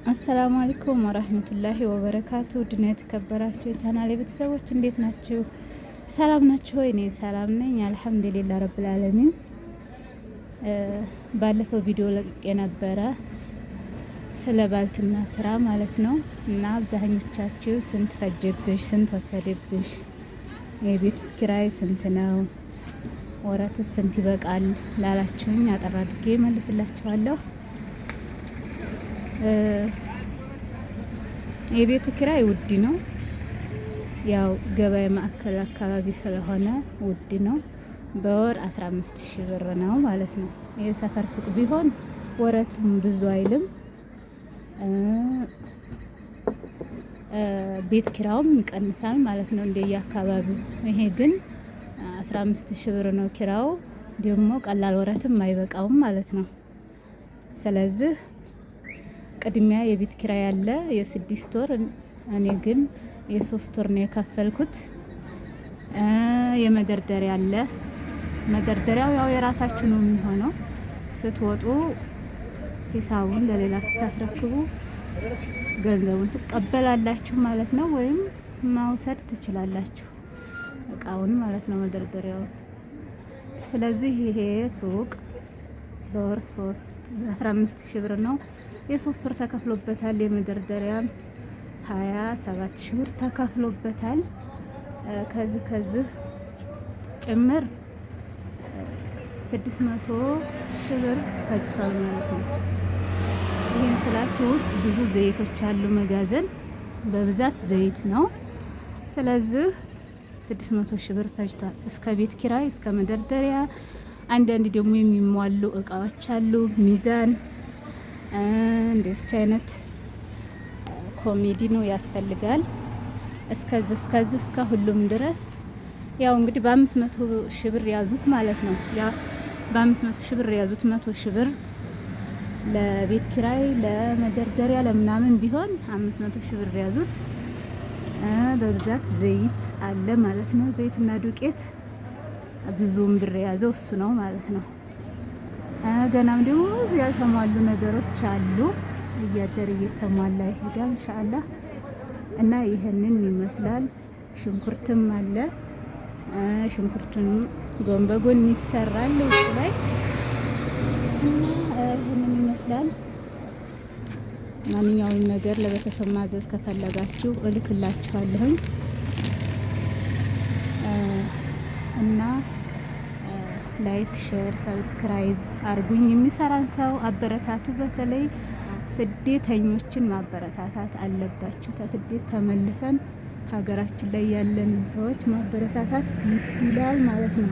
አሰላሙ አለይኩም ወራህመቱላሂ ወበረካቱ። ድና የተከበራችሁ የቻናሌ ቤተሰቦች እንዴት ናችሁ? ሰላም ናችሁ ወይ? እኔ ሰላም ነኝ አልሐምዱሊላህ ረብል ዓለሚን። ባለፈው ቪዲዮ ለቅቄ ነበረ ስለ ባልትና ስራ ማለት ነው። እና አብዛኞቻችሁ ስንት ፈጀብሽ፣ ስንት ወሰደብሽ፣ የቤት ውስጥ ኪራይ ስንት ነው፣ ወራትስ ስንት ይበቃል ላላችሁኝ አጠር አድርጌ መልስላችኋለሁ። የቤቱ ኪራይ ውድ ነው። ያው ገበያ ማዕከል አካባቢ ስለሆነ ውድ ነው። በወር 15,000 ብር ነው ማለት ነው። የሰፈር ሱቅ ቢሆን ወረትም ብዙ አይልም። ቤት ኪራውም ይቀንሳል ማለት ነው እንደየ አካባቢው። ይሄ ግን 15,000 ብር ነው ኪራው። ደግሞ ቀላል ወረትም አይበቃውም ማለት ነው። ስለዚህ ቅድሚያ የቤት ኪራይ ያለ የ6 ወር፣ እኔ ግን የ3 ወር ነው የከፈልኩት። የመደርደሪያ አለ። መደርደሪያው ያው የራሳችሁ ነው የሚሆነው። ስትወጡ ሂሳቡን ለሌላ ስታስረክቡ ገንዘቡን ትቀበላላችሁ ማለት ነው፣ ወይም ማውሰድ ትችላላችሁ እቃውን ማለት ነው፣ መደርደሪያውን። ስለዚህ ይሄ ሱቅ በወር 15,000 ብር ነው። የ3 ወር ተከፍሎበታል። የመደርደሪያም 27,000 ብር ተከፍሎበታል። ከዚህ ጭምር 600,000 ብር ፈጅቷል ማለት ነው። ይህን ስላችሁ ውስጥ ብዙ ዘይቶች አሉ። መጋዘን በብዛት ዘይት ነው። ስለዚህ 600,000 ብር ፈጅቷል። እስከ ቤት ኪራይ እስከ መደርደሪያ፣ አንዳንድ ደግሞ የሚሟሉ እቃዎች አሉ። ሚዛን፣ እንደዚህ አይነት ኮሜዲ ነው ያስፈልጋል። እስከዚህ እስከ ሁሉም ድረስ ያው እንግዲህ በ500,000 ብር ያዙት ማለት ነው። ያው በ500,000 ብር ያዙት። 100,000 ብር ለቤት ኪራይ ለመደርደሪያ ለምናምን ቢሆን 500,000 ብር ያዙት። በብዛት ዘይት አለ ማለት ነው። ዘይትና ዱቄት ብዙም ብር የያዘው እሱ ነው ማለት ነው። ገናም ደግሞ ያልተሟሉ ነገሮች አሉ። እያደር እየተሟላ ይሄዳል ኢንሻአላህ። እና ይሄንን ይመስላል። ሽንኩርትም አለ። ሽንኩርቱን ጎን በጎን ይሰራል እሱ ላይ እና ይሄንን ይመስላል። ማንኛውም ነገር ለቤተሰብ ማዘዝ ከፈለጋችሁ እልክላችኋለሁ። እና ላይክ፣ ሼር፣ ሰብስክራይብ አርጉኝ። የሚሰራን ሰው አበረታቱ። በተለይ ስደተኞችን ማበረታታት አለባችሁ። ከስደት ተመልሰን ሀገራችን ላይ ያለንን ሰዎች ማበረታታት ግድ ይላል ማለት ነው።